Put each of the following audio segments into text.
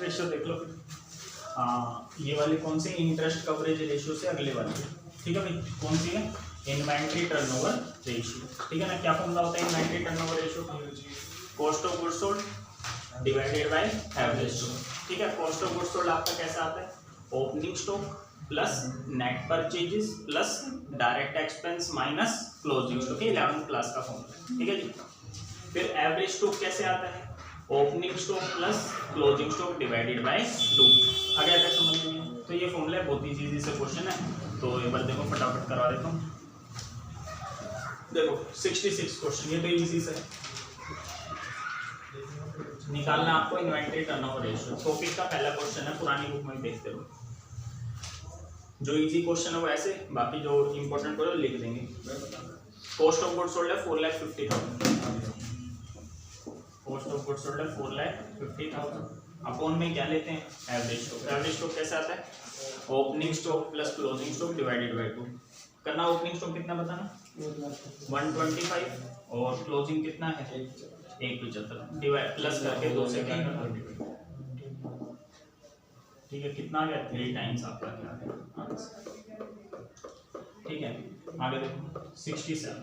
Ratio देख लो। ये वाली कौन सी, इंटरेस्ट कवरेज रेशियो से अगले वाली, ठीक है भाई, कौन सी है, इन्वेंट्री टर्नओवर रेशियो, ठीक है ना। क्या फॉर्मूला होता है इन्वेंट्री टर्नओवर रेशियो का, cost of goods sold divided by average stock, ठीक है। कॉस्ट ऑफ गुड्स सोल्ड आपका कैसा आता है, opening stock plus net purchases plus direct expense minus closing stock, 11th class का फॉर्मूला, ठीक है जी। फिर एवरेज स्टॉक कैसे आता है, opening stock plus closing stock divided by 2, आ गया था समझ में। तो ये फॉर्मूला बहुत ही इजी से क्वेश्चन है, तो एक बार देखो फटाफट करवा देता हूँ। देखो 66 क्वेश्चन, ये तो इजी से निकालना आपको इन्वेंटरी टर्नओवर रेशियो। टॉपिक का पहला क्वेश्चन है, पुरानी बुक में देखते रहो, जो इजी क्वेश्चन है वो ऐसे, बाकी जो इंपॉर्टेंट हो लिख देंगे। कॉस्ट ऑफ गुड्स सोल्ड है 4,50,000, कॉस्ट ऑफ गुड्स सोल्ड है 4,50,000, अपॉन में क्या लेते हैं, एवरेज स्टॉक। एवरेज स्टॉक कैसा आता है, opening stock plus closing stock divided by 2 करना। ओपनिंग स्टॉक कितना बताना, 125, और क्लोजिंग कितना है 175, डिवाइड प्लस करके 2 से क्या करना, ठीक है, कितना आ गया 3 टाइम्स आपका क्या आ गया, ठीक है। आगे देखो 67,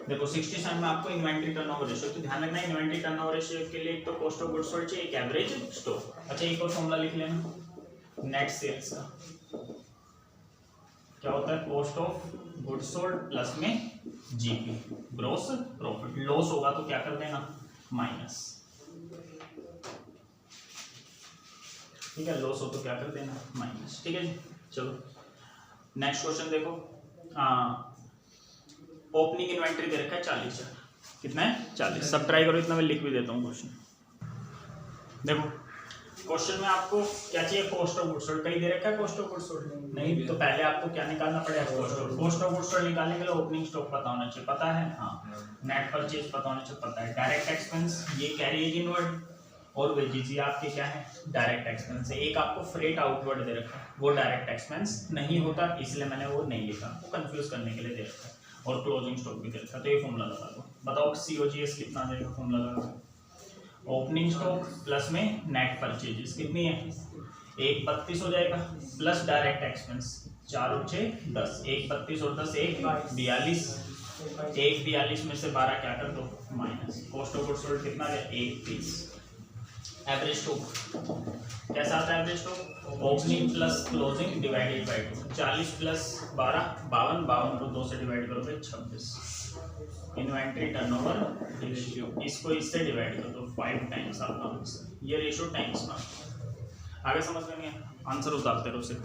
देखो 67 में आपको इन्वेंटरी टर्नओवर रेशियो, तो ध्यान रखना इन्वेंटरी टर्नओवर रेशियो के लिए एक तो कॉस्ट ऑफ गुड्स सोल्ड चाहिए, एक एवरेज स्टॉक। अच्छा एक और फॉर्मूला लिख लेना, नेट सेल्स का क्या होता है, cost of goods sold plus में जीपी, ग्रॉस प्रॉफिट। लॉस होगा तो क्या कर देना, माइनस, ठीक है, लॉस हो तो क्या कर देना, माइनस, ठीक है जी। चलो नेक्स्ट क्वेश्चन देखो, ओपनिंग इन्वेंटरी दे रखा है 40, कितना है 40, सब ट्राई करो, इतना मैं लिख भी देता हूँ क्वेश्चन। देखो क्वेश्चन में आपको क्या चाहिए, कॉस्ट ऑफ गुड्स सोल्ड, कहीं दे रखा है कॉस्ट ऑफ गुड्स सोल्ड नहीं, तो पहले आपको क्या निकालना पड़ेगा, कॉस्ट ऑफ गुड्स सोल्ड निकालने के लिए ओपनिंग स्टॉक पता होना चाहिए, पता है, हाँ, नेट परचेज पता होना चाहिए, पता है, डायरेक्ट एक्सपेंस ये कैरिज इनवर्ड, और वेजेस ये आपके क्या है, डायरेक्ट एक्सपेंस है। एक आपको फ्रेट आउटवर्ड दे रखा है, वो डायरेक्ट एक्सपेंस नहीं होता, इसलिए मैंने वो नहीं लिखा, वो कंफ्यूज करने के लिए दे रखा है, और क्लोजिंग स्टॉक भी दे रखा है। तो ये फॉर्मूला लगा दो, बताओ COGS कितना आ जाएगा, फॉर्मूला लगा, ओपनिंग स्टॉक प्लस में नेट परचेजेस कितनी है, 132 हो जाएगा, प्लस डायरेक्ट एक्सपेंस 4 और 6 10, 132 और 10 1 42, 142 में से 12 क्या कर दो, minus, cost of goods sold कितना है 130। एवरेज स्टॉक कैसा आता है, average stock opening plus closing divided by 2, 40 plus 12 52, 52 को 2 से डिवाइड करोगे 26, इन्वेंटरी टर्नओवर रेशियो, इसको इससे डिवाइड कर दो 5 टाइम्स आपका आंसर, ये रेशियो टाइम्स में। आगे समझ में नहीं है, आंसर उतारते रहो सिर्फ,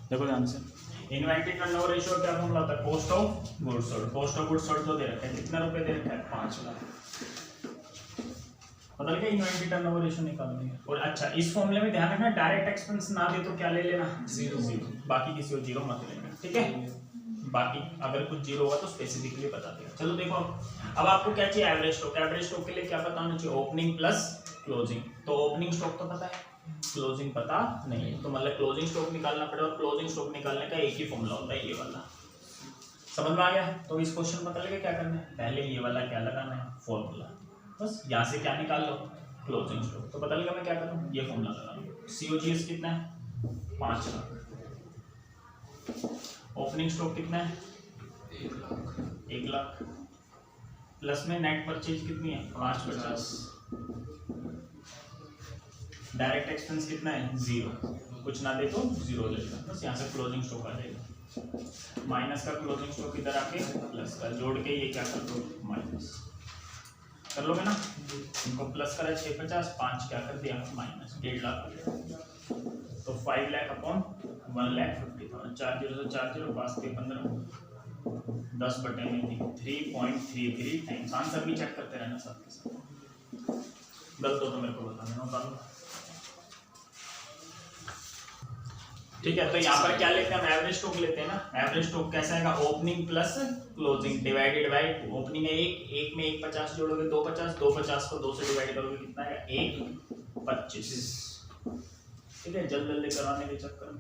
देखो ध्यान से, इन्वेंटरी टर्नओवर रेशियो क्या फॉर्मूला होता है, cost of goods sold, cost of goods sold तो दे रखा है, कितना रुपए दे रखा है 5 लाख, पता लगा इन्वेंटरी टर्नओवर रेशियो निकालनी है। और अच्छा इस फॉर्मूले में ध्यान रखना, डायरेक्ट एक्सपेंस ना दे तो क्या ले लेना, 0, बाकी किसी को 0 मत लेना, ठीक है, बाकी अगर कुछ 0 होगा तो स्पेसिफिकली बता देगा। चलो देखो अब आपको क्या चाहिए, एवरेज स्टॉक। एवरेज स्टॉक के लिए क्या पता होना चाहिए, ओपनिंग प्लस क्लोजिंग, तो ओपनिंग स्टॉक तो पता है, क्लोजिंग पता नहीं है, तो मतलब क्लोजिंग स्टॉक निकालना पड़ेगा, और क्लोजिंग स्टॉक निकालने का एक ही फॉर्मूला होता है, ये वाला, समझ में आ गया। तो इस क्वेश्चन में पता लगे क्या करना है, पहले ये वाला क्या लगाना है, फॉर्मूला, बस यहाँ से क्या निकाल लो, क्लोजिंग स्टॉक, तो पता लगा मैं क्या करूँ, ये फॉर्मूला लगा लूँ। COGS कितना है 5 लाख, ओपनिंग स्टॉक कितना है 1 लाख, प्लस में नेट परचेज कितनी है 550, डायरेक्ट एक्सपेंस कितना है 0, कुछ ना दे तो 0 ले लेना, बस यहाँ से क्लोजिंग स्टॉक आ जाएगा, माइनस का क्लोजिंग स्टॉक इधर आके प्लस का जोड़ के ये क्या कर दो, माइनस कर लोगे ना, इनको प्लस करा 650, 5 क्या कर दिया माइनस, 1.5 लाख, तो 5 लाख अपॉन 1,50,000, 4 0 से 4 0 5 के 15, 10 बटे में 3.33 टाइम्स। आंसर भी चेक करते रहना साथ के साथ, गलत हो तो मेरे को बता देना, बता दो, ठीक है। तो यहाँ पर क्या लेते हैं हम, एवरेज स्टॉक लेते हैं ना, एवरेज स्टॉक कैसा आएगा, opening plus closing divided by, opening है 1 में 150 जोड़ोगे 250, 250 को 2 से डिवाइड करोगे कितना आएगा 125, ठीक है, जल्द जल्दी करवाने के चक्कर में,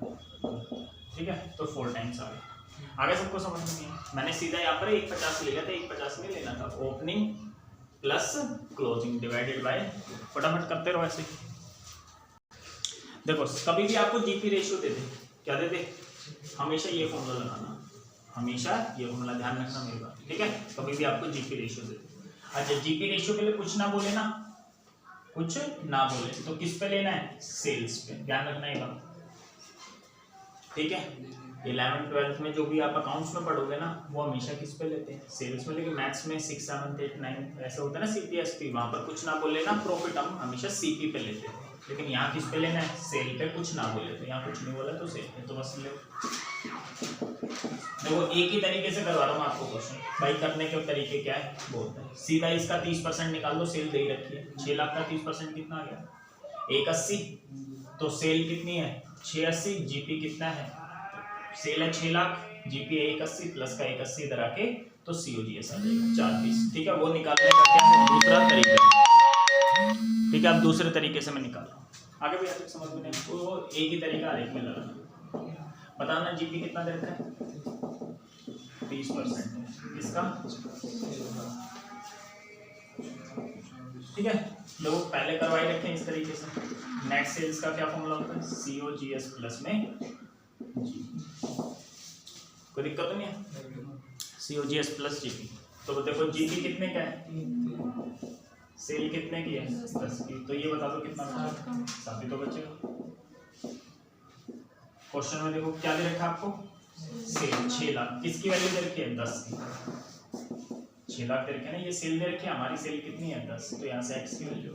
ठीक है, तो 4 टाइम्स आ गया। आगे सबको समझ में नहीं है, मैंने सीधा यहाँ पर 150 ले लिया था, 150 नहीं लेना था, opening plus closing divided by, फटाफट करते रहो ऐसे। देखो कभी भी आपको जीपी रेशियो दे दे, क्या दे दे, हमेशा ये फॉर्मूला लगाना, हमेशा ये फॉर्मूला ध्यान रखना मेरी बात, ठीक है। कभी भी आपको जीपी रेशियो दे दे, अच्छा जीपी रेशियो के लिए कुछ ना बोले ना, कुछ ना बोले तो किस पे लेना है, सेल्स पे, ध्यान रखना ये बात, ठीक है। 11th 12th में जो भी आप अकाउंट्स में पढ़ोगे ना, वो हमेशा किस पे लेते हैं, सेल्स में। लेकिन मैथ्स में 6 7 8 9 ऐसा होता है ना, सीपीएसपी, वहां पर कुछ ना बोले ना, प्रॉफिट हम हमेशा सीपी पे लेते हैं। लेकिन यहाँ किस पे लेना है, सेल पे, कुछ ना बोले तो, यहाँ कुछ नहीं बोला तो सेल पे, तो बस ले। देखो एक ही तरीके से करवा रहा हूँ आपको क्वेश्चन, भाई करने के तरीके क्या है बोलते हैं। सीधा इसका 30% निकाल दो, सेल दे ही रखी है, 6 लाख का 30% कितना आ गया, 180, तो सेल कितनी है 680, जीपी कितना है, सेल है 6 लाख, जीपी 180 प्लस का 180 इधर आके तो सीओजीएस आ जाएगा 420, ठीक है। वो निकालने का क्या है, दूसरा तरीका, ठीक है। अब दूसरे तरीके से मैं निकाल रहा हूँ, आगे भी आपको समझ में नहीं, वो एक ही तरीका हर एक में लगा। बताना जीपी कितना दे रखा है, 30% इसका, ठीक है। लोग पहले करवाई रखे हैं इस तरीके से। नेट सेल्स का क्या फॉर्मूला होता है, सीओजीएस प्लस में जी, कोई दिक्कत तो नहीं है, सीओजीएस प्लस जीपी। तो देखो जीपी कितने का है, सेल कितने की है 10 की, तो ये बता दो कितना बचेगा, 7 ही तो बचेगा। क्वेश्चन में देखो क्या दे रखा है आपको, सेल 6 लाख, किसकी वैल्यू दे रखी है 10 की, 6 लाख दे रखे ना, ये सेल दे रखी है, हमारी सेल कितनी है 10, तो यहाँ से एक्स की वैल्यू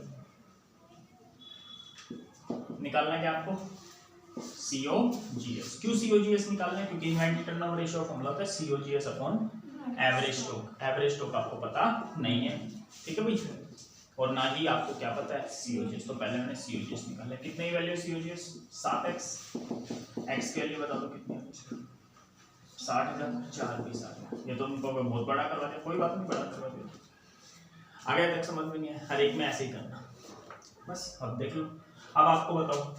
निकालना क्या आपको, सीओजीएस। क्यों सीओजीएस निकालना है, क्योंकि इन्वेंटरी टर्नओवर रेशियो फॉर्मूला होता है COGS upon average stock. Average stock आपको पता नहीं है, ठीक है भाई, और ना ही आपको क्या पता है सीओजीएस, तो पहले मैंने सीओजीएस निकाला। कितने की वैल्यू सीओजीएस, 7x, एक्स की वैल्यू बता दो कितनी है, 60 का 420 आ गया। ये तो उनको बहुत बड़ा करवा दिया, कोई बात नहीं, बड़ा करवा दिया, आगे तक समझ में नहीं है, हर एक में ऐसे ही करना बस। अब देख लो, अब आपको बताओ,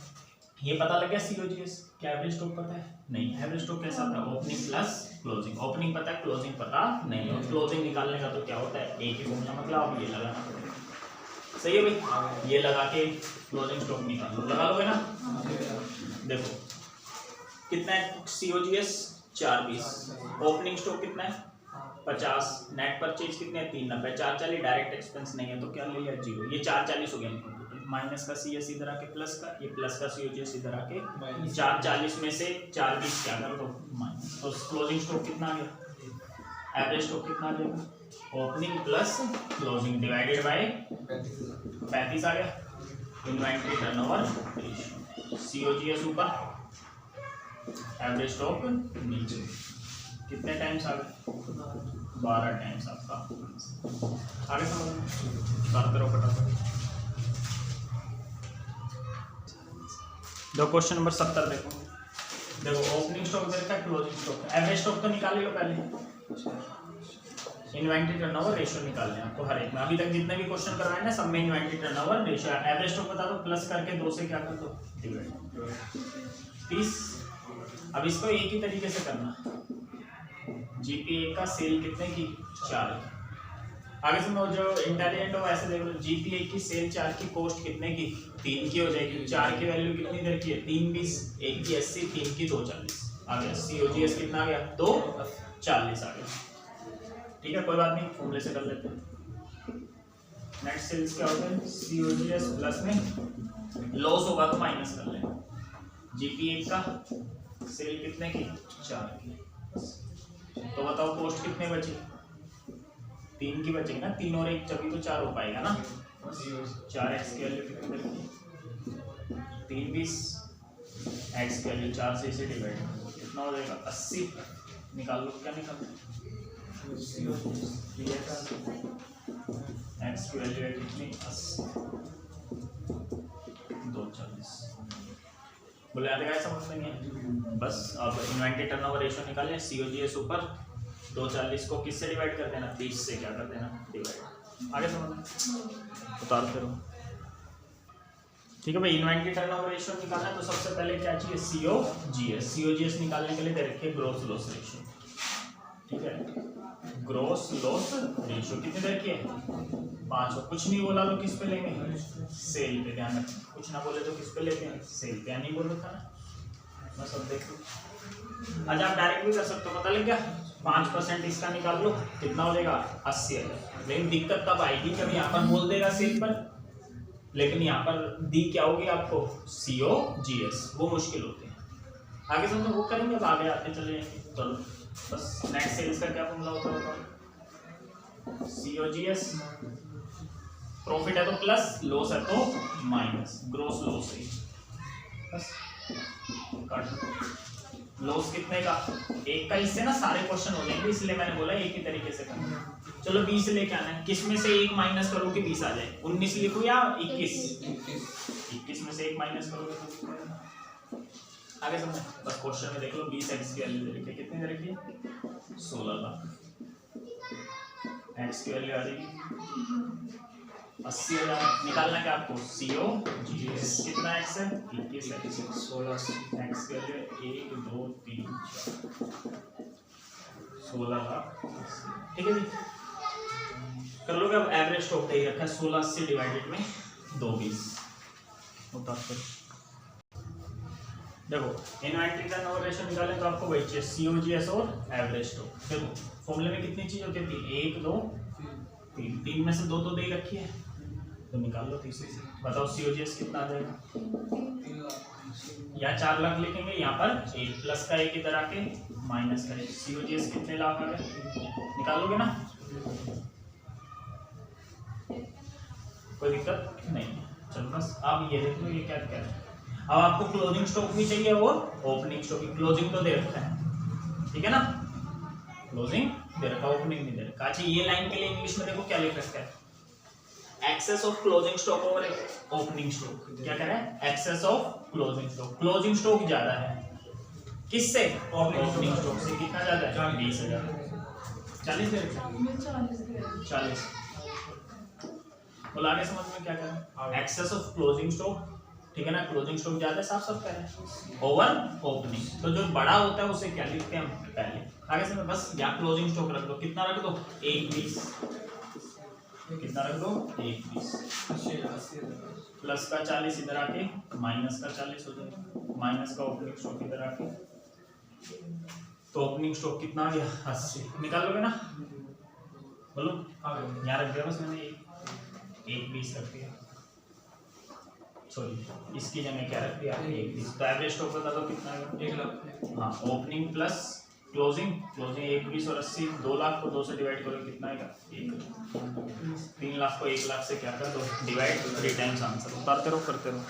ये पता लग गया सीओजीएस, क्या एवरेज स्टॉक पता है, नहीं। एवरेज स्टॉक कैसा था, ओपनिंग प्लस क्लोजिंग, ओपनिंग पता है, क्लोजिंग पता नहीं, और क्लोजिंग निकालने का तो क्या होता है, एक ही फॉर्मूला, मतलब आप ये लगाना पड़ेगा, सही है भाई, ये लगा के क्लोजिंग स्टॉक निकाल लो, लगा लोगे ना। देखो कितना है सीओजीएस 420, ओपनिंग स्टॉक कितना है 50, नेट परचेज कितने हैं 390, 440, डायरेक्ट एक्सपेंस नहीं है तो क्या ले लिया 0, ये 440 हो गया, माइनस का सीएस इधर आके प्लस का, ये प्लस का सीओजीएस इधर आके 440 में से 420 क्या कर दो माइनस, तो क्लोजिंग स्टॉक कितना आ गया, एवरेज स्टॉक कितना आ जाएगा, opening plus closing divided by 35 आ गया। इन्वेंटरी टर्नओवर रेशियो, सीओजीएस ऊपर, एवरेज स्टॉक नीचे, कितने टाइम्स आ गए 12 टाइम्स आपका। आगे समझ करते रहो फटाफट। दो क्वेश्चन नंबर 70 देखो, देखो ओपनिंग स्टॉक दे रखा है, क्लोजिंग स्टॉक, एवरेज स्टॉक तो निकाल लो पहले, इन्वेंटरी टर्नओवर रेशियो निकालने आपको हर एक में, अभी तक जितने भी क्वेश्चन करवाए ना सब में inventory turnover ratio, average stock बता दो, प्लस करके 2 से क्या कर दो डिवाइड 30। अब इसको एक ही तरीके से करना, जीपी1 का सेल कितने की 4, आगे से मैं जो इंटेलिजेंट हो ऐसे देख लो, जीपी1 की सेल 4 की, कॉस्ट कितने की 3 की हो जाएगी, 4 की वैल्यू कितनी देर की है 320, 1 की 80, 3 की 240 आ गया, सीओजीएस कितना आ गया 240 आ गया, ठीक है कोई बात नहीं, फॉर्मूले से कर लेते हैं। नेट सेल्स क्या होता है, सीओजीएस प्लस में लॉस होगा तो माइनस कर लेना, जीपी1 का सेल कितने की 4 की, तो बताओ कॉस्ट कितने बची 3 की बचेगी ना, 3 और 1 जब तो 4 हो पाएगा ना, 4x की वैल्यू कितनी बचेगी 320, x की वैल्यू 4 से इसे डिवाइड कितना हो जाएगा 80, निकाल लो क्या निकाल, x की वैल्यू है कितनी 80, 240, बोले आते क्या समझ में नहीं है बस। अब इन्वेंटरी टर्नओवर रेशियो निकालें, सीओजीएस ऊपर 240 को किससे डिवाइड कर देना 30 से क्या कर देना डिवाइड, आगे समझना उतारते रहो, ठीक है भाई। इन्वेंटरी टर्नओवर रेशियो निकालना है तो सबसे पहले क्या चाहिए सीओजीएस, सीओजीएस निकालने के लिए दे रखिए ग्रोस लॉस रेशियो, ठीक है। ग्रोस लॉस रेशियो कितने दे रखी है 5। कुछ नहीं बोला तो किस पे लेंगे सेल पे, ध्यान रखना कुछ ना बोले तो किस पे लेते हैं सेल पे, नहीं बोलो था ना बस। अब देखो अच्छा आप डायरेक्ट भी कर सकते हो, पता लग गया 5% इसका निकाल लो कितना हो जाएगा 80,000। लेकिन दिक्कत तब आएगी जब यहाँ पर बोल देगा सेल पर, लेकिन यहाँ पर दी क्या होगी आपको COGS, वो मुश्किल होते हैं। आगे समझो वो करेंगे, अब आगे आते चले जाएंगे। चलो बस नेट सेल्स का क्या फॉर्मूला होता होगा COGS, प्रॉफिट है तो प्लस, लॉस है तो माइनस, ग्रोस लॉस है बस। काट लॉस कितने का 1 का, इससे ना सारे क्वेश्चन हो जाएंगे, इसलिए मैंने बोला एक ही तरीके से करना। चलो 20 लेके आना है, किस में से 1 माइनस करो कि 20 आ जाए, 19 लिखो या 21 में से 1 माइनस करोगे तो आगे समझ। बस क्वेश्चन में देख लो 20x की वैल्यू दे रखी है, कितनी दे रखी है 16 लाख, x की वैल्यू आ जाएगी 80,000। निकालना क्या आपको COGS, कितना x है 21 है 16, x की वैल्यू 1 2 3 4 16 लाख, ठीक है जी। कर लोगे। अब एवरेज स्टॉक दे रखा है 1680 डिवाइडेड में 220 होता है। देखो इन्वेंटरी टर्नओवर रेशियो निकालें तो आपको वही चाहिए COGS और एवरेज स्टॉक। देखो फॉर्मूले में कितनी चीज होती थी 1 2 3, 3 में से 2 तो दे रखी है तो निकाल लो तीसरी से। बताओ COGS कितना आ जाएगा, या 4 लाख लिखेंगे यहाँ पर 1 प्लस का 1 इधर आके माइनस का 1, COGS कितने लाख आ गए, निकालोगे ना कोई दिक्कत नहीं। चलो बस आप ये देख लो ये क्या क्या है। अब आपको क्लोजिंग स्टॉक भी चाहिए और ओपनिंग स्टॉक। क्लोजिंग तो दे रखा है ठीक है ना, क्लोजिंग दे रखा है ओपनिंग नहीं दे रखा। अच्छा ये लाइन के लिए इंग्लिश में देखो क्या लिख रखा है, excess of closing stock over opening stock. क्या कह रहा है excess of closing stock, closing stock ज्यादा है किससे ओपनिंग स्टॉक से। कितना ज्यादा है 20,000, 40 दे रखा है 40। बोला आगे समझ में क्या करें, एक्सेस ऑफ क्लोजिंग स्टॉक ठीक है ना, क्लोजिंग स्टॉक ज्यादा है साफ साफ कह रहे हैं ओवर ओपनिंग। तो जो बड़ा होता है उसे क्या लिखते हैं हम पहले। आगे से बस या क्लोजिंग स्टॉक रख दो, कितना रख दो 120, कितना रख दो 120 प्लस का 40 इधर आके माइनस का 40 हो जाएगा, माइनस का ओपनिंग स्टॉक इधर आके, तो ओपनिंग स्टॉक कितना आ गया 80। निकाल लोगे ना, बोलो यहाँ रख दिया बस मैंने 120 रख दिया, सॉरी इसकी जगह क्या रख दिया 120। तो एवरेज स्टॉक बता दो कितना है 1 लाख। हाँ ओपनिंग प्लस क्लोजिंग, क्लोजिंग 120 और 80, 2 लाख को 2 से डिवाइड करो कितना आएगा 1 लाख। 3 लाख को 1 लाख से क्या कर दो डिवाइड, 3 टाइम्स आंसर। उतारते रहो करते रहो।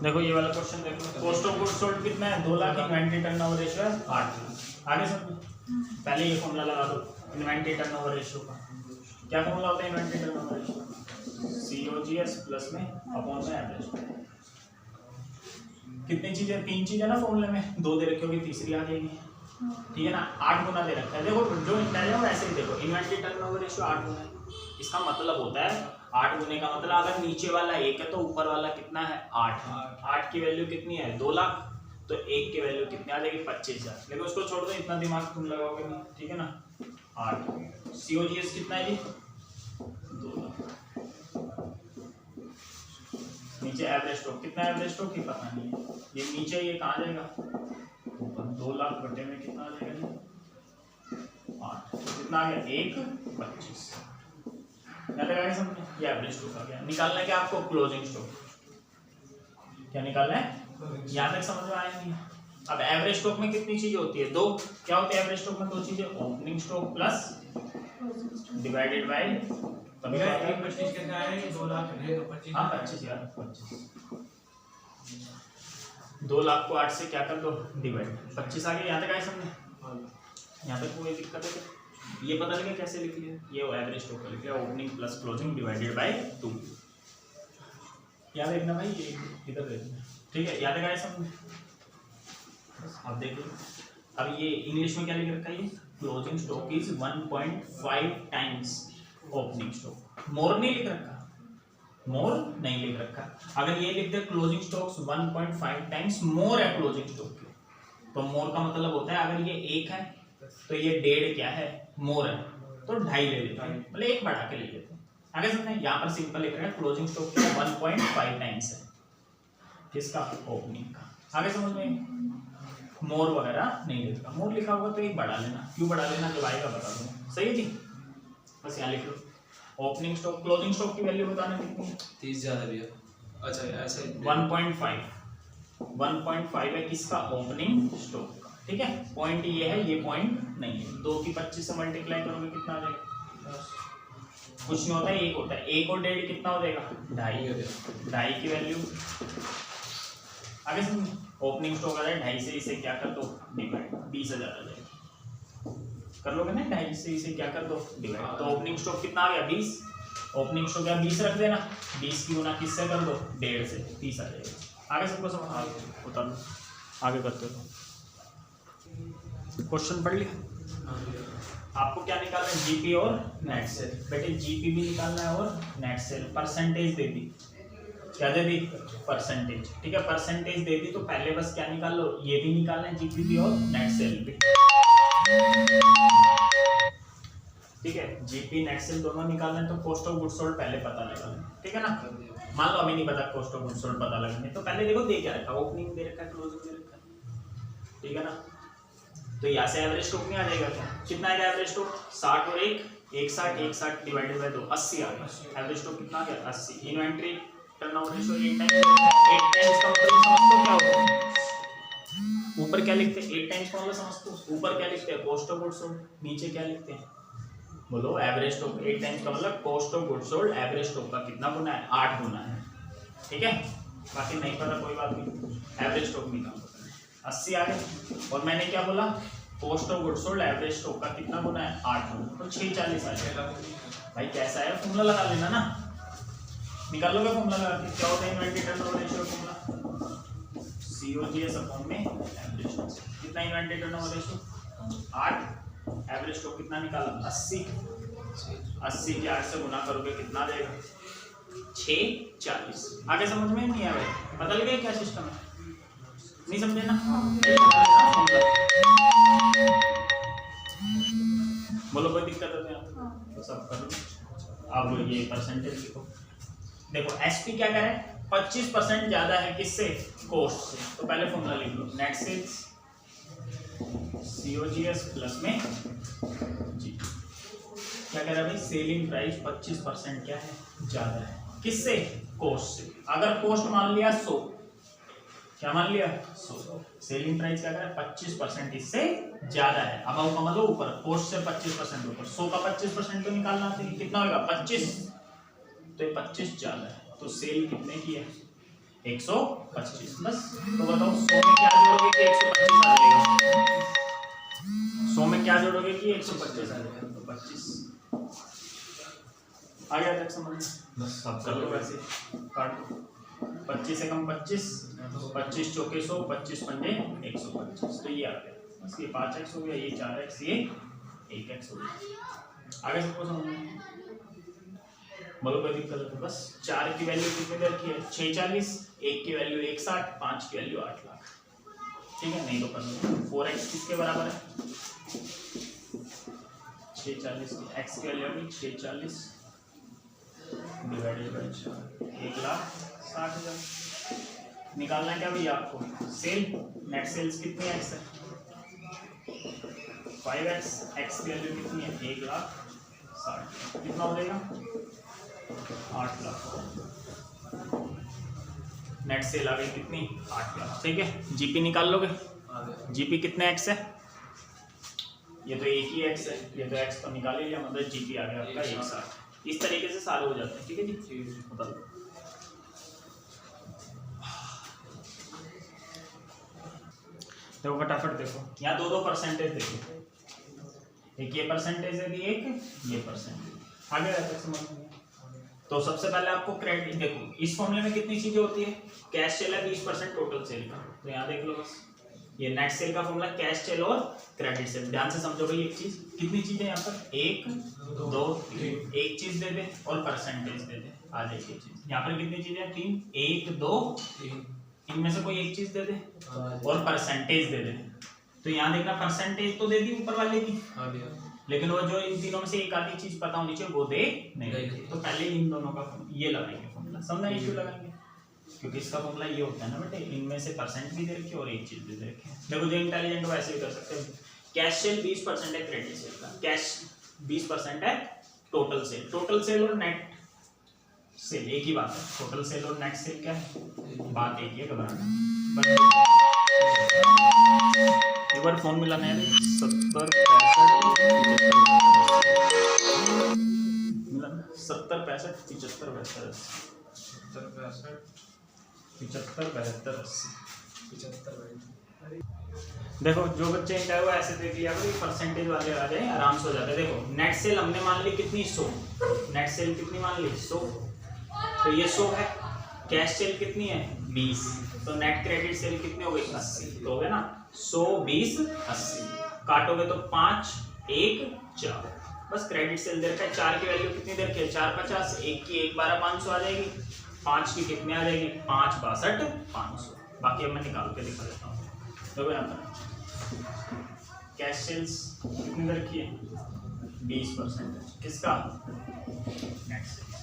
देखो ये वाला क्वेश्चन देखो, कॉस्ट ऑफ गुड्स सोल्ड कितना है 2 लाख, इन्वेंटरी टर्नओवर रेशियो है 8। आगे समझो, पहले ये फॉर्मूला लगा दो इन्वेंटरी टर्नओवर रेशियो का। क्या फॉर्मूला होता है inventory turnover ratio, COGS plus में अपॉन में एवरेज। कितनी चीजें 3 चीजें ना फॉर्मूले में, 2 दे रखी होगी तीसरी आ जाएगी ठीक है ना। 8 गुना दे रखा है। देखो जो पहले हो ऐसे ही देखो, इन्वेंटरी टर्नओवर रेशियो 8 गुना है। इसका मतलब होता है 8 गुने का मतलब अगर नीचे वाला 1 है तो ऊपर वाला कितना है 8। 8 की वैल्यू कितनी है 2 लाख, तो 1 की वैल्यू कितनी आ जाएगी 25,000। लेकिन उसको छोड़ दो, इतना दिमाग तुम लगाओगे नहीं ठीक है ना। 8 COGS कितना है जी 2 लाख। नीचे एवरेज स्टॉक कितना है, एवरेज स्टॉक की पता नहीं है, ये नीचे ये कहाँ जाएगा ऊपर। 2 लाख बटे में कितना आ जाएगा जी 8, कितना आ गया 1,25। क्या लगाया समझे, ये एवरेज स्टॉक आ गया। निकालना है क्या आपको क्लोजिंग स्टॉक, क्या निकालना है यहाँ तक समझ में आया नहीं। अब एवरेज स्टॉक में कितनी चीजें होती है 2, क्या होती है एवरेज स्टॉक में 2 चीजें, opening stock plus divided by 25 कितना है 2 लाख है तो 25। हाँ 25 यार 25, 2 लाख को 8 से क्या कर दो डिवाइड, 25 आ गया। यहाँ तक आए समझे, यहाँ तक कोई दिक्कत है। ये पता लगे कैसे लिख लिया, ये एवरेज स्टॉक का लिख लिया opening plus closing divided by 2। याद देखना भाई, ये इधर देखना ठीक है। याद आए समझे, आप देख लो। अब ये इंग्लिश में क्या लिख रखा है, ये closing stock is 1.5 times opening stock. More नहीं लिख रखा, मोर नहीं लिख रखा। अगर ये लिख दे क्लोजिंग स्टॉक्स 1.5 टाइम्स मोर है क्लोजिंग स्टॉक के, तो मोर का मतलब होता है अगर ये 1 है तो ये 1.5 क्या है, मोर है, तो 2.5 ले लेते हैं, मतलब एक बढ़ा के ले लेते हैं। आगे समझते हैं, यहाँ पर सिंपल लिख रहे हैं क्लोजिंग स्टॉक क्या 1.5 टाइम्स है किसका, ओपनिंग का। आगे समझ में, मोर वगैरह नहीं लिखा, मोर लिखा होगा तो एक बढ़ा लेना, क्यों बढ़ा लेना जब आएगा बता दूंगा, सही है जी। बस यहाँ लिख लो ओपनिंग स्टॉक क्लोजिंग स्टॉक की वैल्यू बताना कितनी है, 30 ज्यादा भैया। अच्छा ऐसे 1.5 है किसका, ओपनिंग स्टॉक का, ठीक है। पॉइंट ये है, ये पॉइंट नहीं है, 2 की 25 से मल्टीप्लाई करोगे कितना आ जाएगा, कुछ नहीं होता है, एक होता है, 1 और 1.5 कितना हो जाएगा, 2.5 की वैल्यू। आगे समझ, ओपनिंग स्टॉक आ जाए 2.5 से इसे क्या कर दो डिवाइड, 20,000 आ जाएगा, कर लोगे ना, 2.5 से इसे क्या कर दो डिवाइड, तो ओपनिंग स्टॉक कितना आ गया 20, ओपनिंग स्टॉक क्या 20 रख देना, 20 की गुना किससे कर दो 1.5 से, 30 आ जाएगा। आगे सबको समझ उतार लो, आगे करते हो, क्वेश्चन पढ़ लिया। आपको क्या निकालना है, जीपी और नेट सेल, बेटे जीपी भी निकालना है और नेट सेल, परसेंटेज दे दी, क्या दे दी, परसेंटेज, ठीक है, परसेंटेज दे दी, तो पहले बस क्या निकाल लो, ये भी निकालना है जीपी भी और नेट सेल भी, ठीक है, जीपी नेट सेल दोनों निकालना है, तो कॉस्ट ऑफ गुड्स सोल्ड पहले पता लगाना, ठीक है ना। मान लो अभी नहीं पता कॉस्ट ऑफ गुड्स सोल्ड पता लगाने, तो पहले देखो दे क्या रखा, ओपनिंग दे रखा है, क्लोजिंग दे रखा है, ठीक है ना। तो यहाँ से एवरेज स्टॉक में आ जाएगा क्या, कितना आएगा एवरेज स्टॉक, 60 और 1 60 डिवाइडेड बाय 2 80 आ गया, एवरेज स्टॉक कितना आ गया 80। इन्वेंटरी टर्नओवर रेशियो 8 टाइम्स का मतलब समझते हो क्या होता है, ऊपर क्या लिखते हैं 8 टाइम्स का मतलब समझते हो, ऊपर क्या लिखते हैं कॉस्ट ऑफ गुड्स सोल्ड, नीचे क्या लिखते हैं बोलो एवरेज स्टॉक, 8 टाइम्स का मतलब cost of goods sold average stock का कितना गुना है, 8 गुना है, ठीक है। बाकी नहीं पता कोई बात नहीं, एवरेज स्टॉक निकालो, 80 आ गए, और मैंने क्या बोला cost of goods sold average stock का कितना गुना है 8 गुना, तो 640 आ जाएगा। भाई कैसा है, फॉर्मूला लगा लेना ना, निकालोगे फॉर्मूला लगा के, क्या होता है inventory turnover ratio formula, COGS upon में एवरेज स्टॉक, कितना inventory turnover ratio 8, average stock कितना निकाला 80 के 8 से गुना करोगे कितना आ जाएगा 640। आगे समझ में नहीं आया, पता लग गया क्या सिस्टम है, नहीं समझे ना, बोलो कोई दिक्कत है तो सब कर लो। अब ये परसेंटेज लिखो, देखो एसपी क्या कह रहा है 25% ज्यादा है किससे, कोस्ट से, तो पहले फॉर्मूला लिख लो नेट सेल्स COGS प्लस में जी, क्या कह रहा है भाई सेलिंग प्राइस 25% क्या है ज्यादा है किससे, कोस्ट से। अगर कोस्ट मान लिया 100, क्या मान लिया 100, सेलिंग प्राइस क्या कर रहा है 25% इससे ज्यादा है, अब का मतलब ऊपर, कोस्ट से 25% ऊपर, 100 का 25% तो निकालना है, कितना होगा 25, तो ये 25 ज्यादा है, तो सेल कितने की है 125, बस। तो बताओ 100 में क्या जोड़ोगे कि 125 आ जाएगा, 100 में क्या जोड़ोगे कि 125 आ जाएगा, तो 25 आ गया तक समझ में, बस सब कर लो वैसे, काट दो 25 से कम 25, 25 चौके 100, 25 पंजे 125, तो ये आ गया, बस ये 5x हो गया, ये 4x, ये 1x हो गया। आगे सबको समझ में, बोलो कोई दिक्कत है, बस 4 की वैल्यू कितने दे रखी है 640, 1 की वैल्यू 160, 5 की वैल्यू 8 लाख, ठीक है, नहीं तो कर लो 4x किसके बराबर है 640 की, x की वैल्यू होगी 640 डिवाइडेड बाय 4, 1,60,000। निकालना क्या भैया आपको, सेल नेट सेल्स कितनी एक्स है 5x, x की वैल्यू कितनी है 1,60,000, कितना हो जाएगा 8 लाख, नेट सेल आ गई कितनी 8 लाख, ठीक है। जीपी निकाल लोगे, जीपी कितने एक्स है, ये तो एक ही एक्स है, ये तो एक्स तो निकाल ही लिया, मतलब जीपी आ गया आपका 160। इस तरीके से सारे हो जाते हैं, ठीक है जी, बता दो। देखो फटाफट देखो, यहाँ दो परसेंटेज देखो, एक ये परसेंटेज है, एक ये परसेंटेज, आगे तक समझ में। तो सबसे पहले आपको क्रेडिट देखो, इस फॉर्मूले में कितनी चीजें होती है, कैश सेल है 20% टोटल सेल का, तो यहाँ देख लो बस, ये नेट सेल का फॉर्मूला कैश सेल और क्रेडिट सेल, ध्यान से समझो भाई। एक चीज, कितनी चीजें यहाँ पर 1 2 3, एक चीज दे दे और परसेंटेज दे दे, आ जाएगी चीज। यहाँ पर कितनी चीजें 3, 1 2 3, इनमें से कोई एक चीज दे दे और परसेंटेज दे दे, तो यहाँ देखना परसेंटेज तो दे दी ऊपर वाले की, हाँ भैया। लेकिन वो जो इन तीनों में से एक आधी चीज पता होनी चाहिए वो दे नहीं। तो पहले इन दोनों का ये लगाएंगे फॉर्मूला, समझना ये क्यों लगाएंगे, क्योंकि इसका फॉर्मूला ये होता है ना बेटे, इनमें से परसेंट भी दे रखे और एक चीज भी दे रखे हैं। देखो जो इंटेलिजेंट वैसे भी कर सकते हैं। कैश सेल 20% है क्रेडिट सेल का, कैश 20% है टोटल सेल। टोटल सेल और नेट सेल एक ही बात है, टोटल सेल और नेट सेल क्या है, बात एक ही है, घबराना। एक बार फोन मिलाना है 70 65 75 देखो जो बच्चे चाहे वो ऐसे देख लिया करो, परसेंटेज वाले आ जाए आराम से हो जाता है। देखो नेट सेल हमने मान ली कितनी 100, नेट सेल कितनी मान ली 100, तो ये 100 है। कैश सेल कितनी है 20, तो नेट क्रेडिट सेल कितनी हो गई 80, तो हो गया ना 100 20 80, काटोगे तो 5 1 4, बस क्रेडिट सेल दे रखा है। 4 की वैल्यू कितनी दे रखी है 4 50, 1 की 1 12 500 आ जाएगी, 5 की कितनी आ जाएगी 5 62 500। बाकी अब मैं निकाल के दिखा देता हूँ। देखो यहाँ पर कैश सेल्स कितनी दे रखी है 20%, किसका नेट सेल्स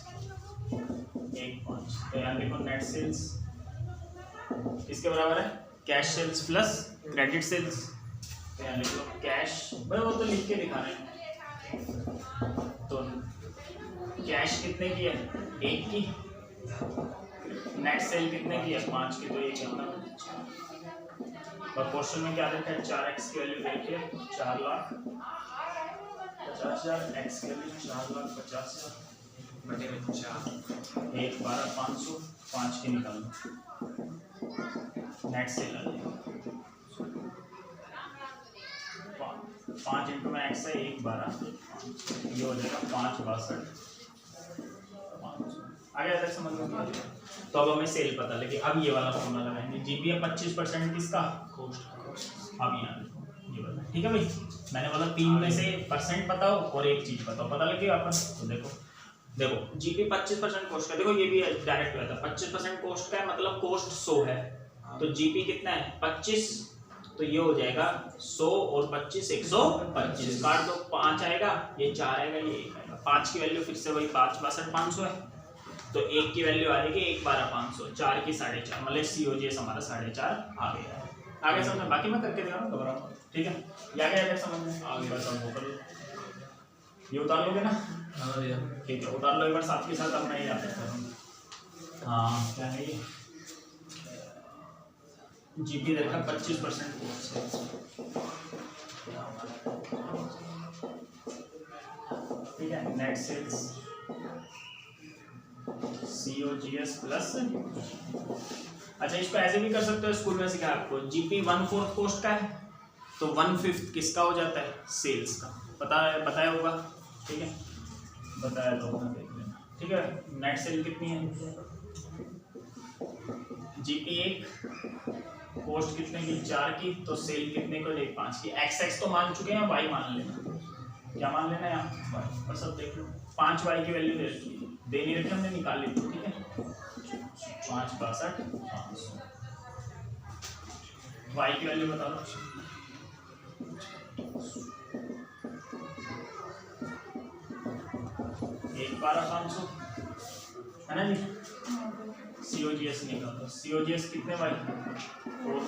1.5, तो यहाँ देखो नेट सेल्स किसके बराबर है, cash sales plus credit sales. तो यहाँ लिख लो कैश, भाई वो तो लिख के दिखा रहे हैं। तो कैश कितने की है 1 की, नेट सेल कितने की है 5 की, तो ये कितना। और क्वेश्चन में क्या देखा है 4x की वैल्यू देखिए 4,50,000, x की वैल्यू 4,50,000 बटे 4, 1 12 500, 5 की निकाल लो, नेट सेल आ जाएगा 5 इंटू में x है 1 12, ये हो जाएगा 5 62 500। आगे अगर समझ में आ गया तो अब हमें सेल पता लगे। अब ये वाला फॉर्मूला लगाएंगे, जीपी है 25% किसका कोस्ट। अब यहाँ ये वाला ठीक है भाई, मैंने बोला 3 में से परसेंट बताओ और एक चीज बताओ, पता लगे आपस। तो देखो जीपी 25% कोस्ट का, देखो ये भी डायरेक्ट हुआ था 25% कोस्ट का है, मतलब कोस्ट 100 है, तो जीपी कितना है 25, तो ये हो जाएगा 100 और 25 125, काट दो 5 आएगा, ये 4 आएगा, ये 1 आएगा। 5 की वैल्यू फिर से वही 5 62 500 है, तो 1 की वैल्यू आ जाएगी 1 12 500, 4 की 4.5, मतलब COGS हमारा 4.5 आ गया है। आगे समझ में, बाकी मैं करके दिखाऊंगा, घबराओ ठीक है। ये आगे आगे समझ में आगे बस हम वो कर लो, ये उतार लोगे ना। हाँ भैया ठीक है, उतार लो एक बार साथ के साथ, अब मैं ये आता हूँ। हाँ क्या है ये जीपी देखा 25% कोस्ट, ठीक है। नेट सेल्स COGS प्लस, अच्छा इसको ऐसे भी कर सकते हो, स्कूल में सिखाया आपको, जीपी 1/4 कोस्ट का है, तो 1/5 किसका हो जाता है सेल्स का, बताया होगा ठीक है, बताया तो होगा, देख लेना ठीक है। नेट सेल कितनी है जीपी 1, कोस्ट कितने की 4 की, तो सेल कितने को 5 की। XX तो मान चुके हैं, Y मान लेना, क्या मान लेना है यहाँ Y, और सब देख लो 5Y की वैल्यू दे रखी है, दे नहीं रखी हमने, निकाल ली ठीक है। 5 62 500, Y की वैल्यू बता लो 1 12 500 है ना जी। COGS निकालो, COGS कितने Y 4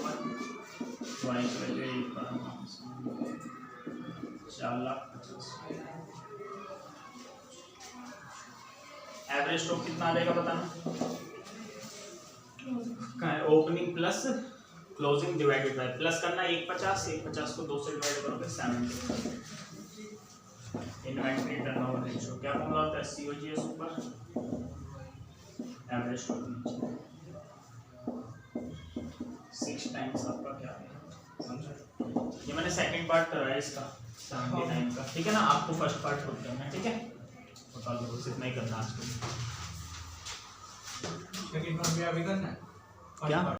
Y की वैल्यू 1 12 500, 4,50,000। एवरेज स्टॉक कितना आ जाएगा बताना, opening plus closing divided by, plus करना 150 को 2 से डिवाइड करोगे 70। इन्वेंटरी टर्नओवर रेशियो क्या फॉर्मूला होता है, COGS ऊपर एवरेज स्टॉक नीचे, 6 टाइम्स आपका क्या है समझो। ये मैंने सेकंड पार्ट कराया इसका 79 का, ठीक है ना, आपको फर्स्ट पार्ट खुद करना है ठीक है, बता दो बस इतना ही करना आज को। सेकंड पार्ट भी अभी करना है क्या